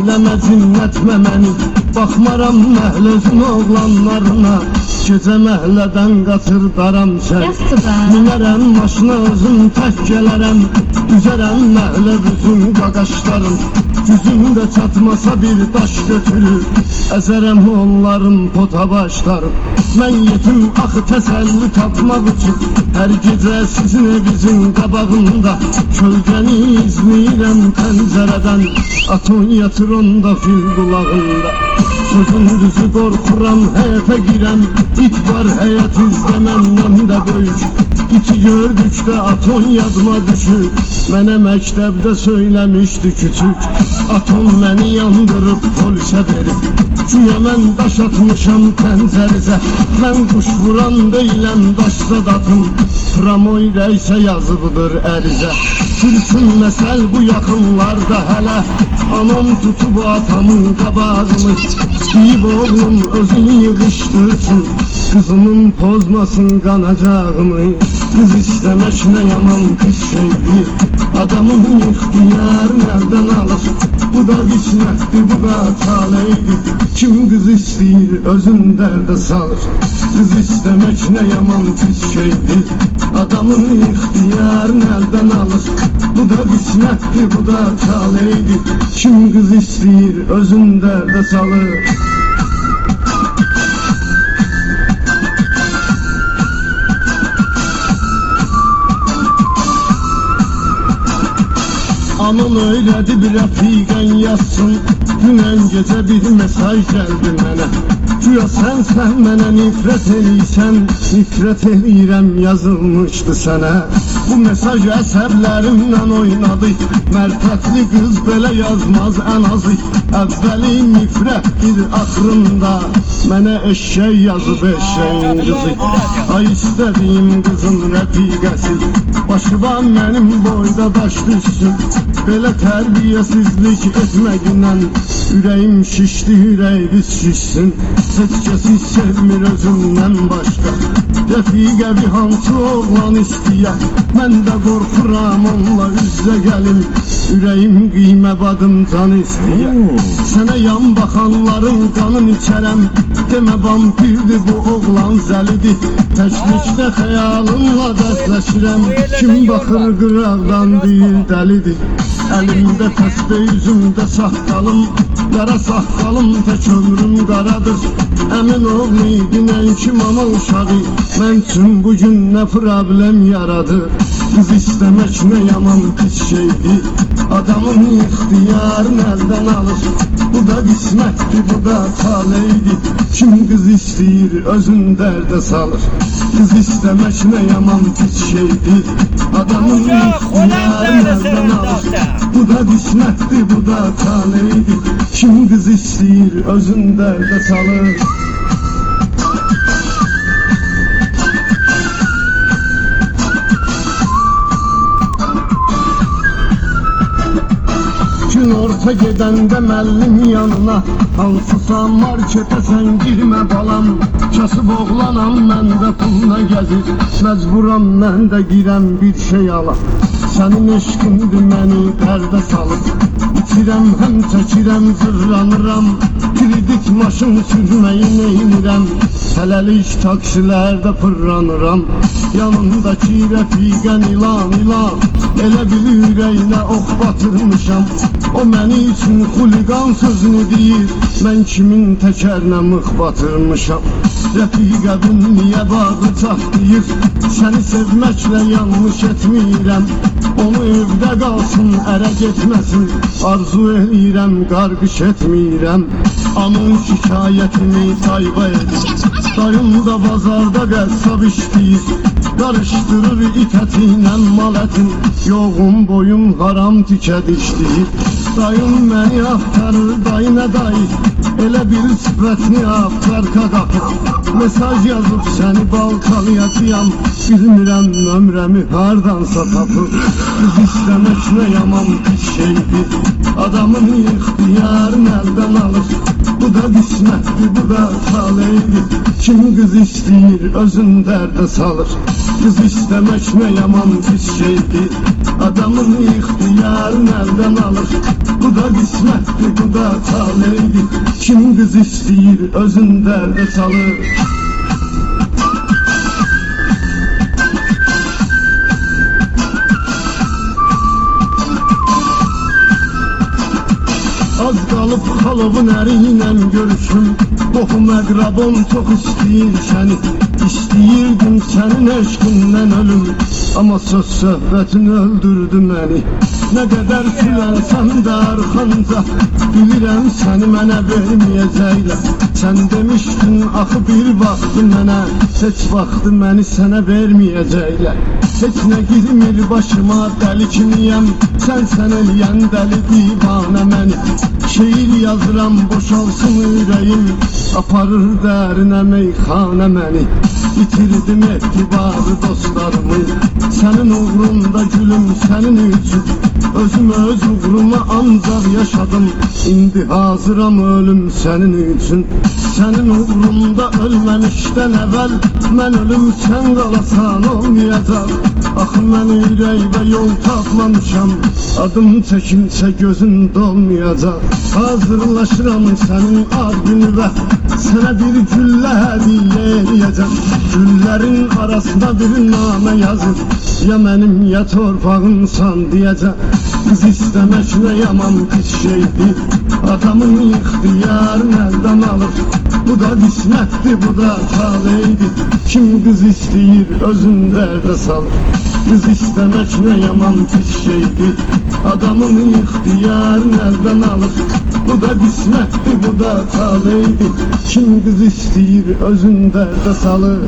Eləmə cinnətmə məni, baxmaram məhlözün oğlanlarına. Gecə məhlədən qatırdaram sən, minərəm maşına özüm tək gələrəm. Üzərəm məhlə üzüm qaqaşlarım, güzümdə çatmasa bir daş götürür, əzərəm onların pota başlarım. Mən yetim axı təsəlli tapmaq üçün, hər gecə sizin evinizin qabağında kölgəni izləyirəm pəncərədən, aton yatır onda fil qulağında. Sözün düzü qorxuram, həyətə girəm, it var həyət izdə məndən də böyük. İki gördükdə aton yadıma düşür, mənə məktəbdə söyləmişdi küçük. Aton məni yandırıb polisə verib, güya mən daş atmışam pəncərizə. Mən quş vuran deyiləm, daşsa datım, Pramoy rəysə yazıbıdır ərizə. Sürçün məsəl bu yaxınlarda hələ, anam tutub atamın qabağını, deyib oğlum özünü yığışdırsın, kızımın pozmasın qanacağımı. Kız istemek ne yaman pis şeydir, adamın ixtiyarını elden alır. Bu da qismətdir, bu da taleydir, kim kız istəyir özün dərdə salır. Kız istemek ne yaman pis şeydir, adamın ixtiyarını elden alır. Bu da qismətdir, bu da taleydir, kim kız istəyir özün dərdə salır. Anıl öyledi bir rəfiqən yazsın, dünən gecə bir mesaj gəldi mənə. Güya sən mənə nifrət eləysən, nifrət eləyirəm yazılmışdı sənə. Bu mesaj əsəblərimdən oynadı, mərfətli qız belə yazmaz ən azı. Əvvəli nifrətdir axırında, mənə eşşək yazıb eşşəyin qızı. Ay istədiyim qızın rəfiqəsi, başıma mənim boyda daş düşsün. Belə tərbiyəsizlik etməgindən ürəyim şişdi, ürəyimiz şişsin. Heç kəsi sevmir özümdən başqa, rəfiqəvi hansı oğlan istəyər. Mən də qorxuram onunla üzə gəlim, ürəyim qiymə badım can istəyər. Sənə yan baxanların qanın içərəm, demə vampirdir bu oğlan zəlidir. Təklikdə xəyalınla dəstləşirəm, kim baxır qıraqdan deyir dəlidir. Əlimdə təsbih, üzümdə saqqalım, qara saqqalım tək ömrüm qaradır. Əmin oğlu idi nənki mama uşağı, mən üçün bugün nə problem yaradır. Qız istəmək nə yaman pis şeydir, adamın ixtiyarını əldən alır. Bu da qismətdir, bu da taleydir, kim qız istəyir özün dərdə salır. Qız istəmək nə yaman pis şeydir, adamın ixtiyarını əldən alır. Bu da qismətdir, bu da taleydir, kim qız istəyir özün dərdə salır. Gün orta gedəndə məllim yanına, hansısa marketə sən girmə balam. Kasıb oğlanam, mən də pulla gəzir, məcburam mən də girəm bir şey alam. Sənin eşqindir məni dərdə salıb, İçirəm həm çəkirəm, zırlanıram, kredit maşın sürməyi neynirəm. Hələlik taksilərdə pırranıram, yanımdakı rəfiqən ilan ilan. Elə bil ürəyinə ox batırmışam, o məni üçün xuliqan sözünü deyir, mən kimin təkərinə mıx batırmışam. Rəfiqəbin niyə bağı çatlayır, səni sevməklə yanlış etmirəm. Onu evdə qalsın, ərə getməsin, arzu eləyirəm, qarqış etmirəm. Anın şikayətini tayba edir, dayım da bazarda qəssab işləyir. Qarışdırır it ətinlə mal ətin, yoğun boyum haram tikə dişləyir. Dayım məni axtarır, dayı nə dayı, elə bir sifətini axtarqa qapır. Mesaj yazıb səni baltalayacağam, bilmirəm nömrəmi hardansa tapır. Qız istəmək nə yaman pis şeydir, adamın ixtiyarını əldən alır. Bu da qismətdir, bu da taleydir, kim qız istəyir özün dərdə salır. Qız istəmək nə yaman pis şeydir, Adamın ixtiyarını əldən alır. Bu da qismətdir, bu da taleydir. Kim qız istəyir özün dərdə salır. Az qalıb xalovun əri ilə görüşüm. Qohum əqrabım çox istəyir səni. İstəyirdim sənin eşqindən ölüm. Amma söz söhbətin öldürdü məni. Nə qədər sülənsən də arxanca, bilirəm səni mənə verməyəcəklər. Sən demişdin axı bir vaxtı mənə, heç vaxtı məni sənə verməyəcəklər. Heç nə girmir başıma, dəli kimiyəm, sən eləyən dəli divanə məni. Şeir yazıram, boşalsın ürəyim, aparır dərinə meyxanə məni. İtirdim etibarı dostlarımı, sənin uğrunda gülüm, sənin üçün. Özüm öz uğruma ancaq yaşadım, indi hazıram ölüm sənin üçün. Sənin uğrunda ölməmişdən əvvəl, mən ölüm sən qalasan olmayacaq. Axı mən ürək və yol tapmamışam, adım çəkilsə gözün dolmayacaq. Hazırlaşıram sənin ad günüvə, sənə bir güllə hədiyyə eləyəcəm. Güllərin arasında bir namə yazır, ya mənim ya torpağımsan deyəcəm. Qız istəmək nə yaman pis şeydir, adamın ixtiyarını əldən alır. Bu da qismətdir, bu da taleydir. Kim qız istəyir özün dərdə salır. Qız istəmək nə yaman pis şeydir, adamın ixtiyarını əldən alır. Bu da qismətdir, bu da taleydir. Kim qız istəyir özün dərdə salır.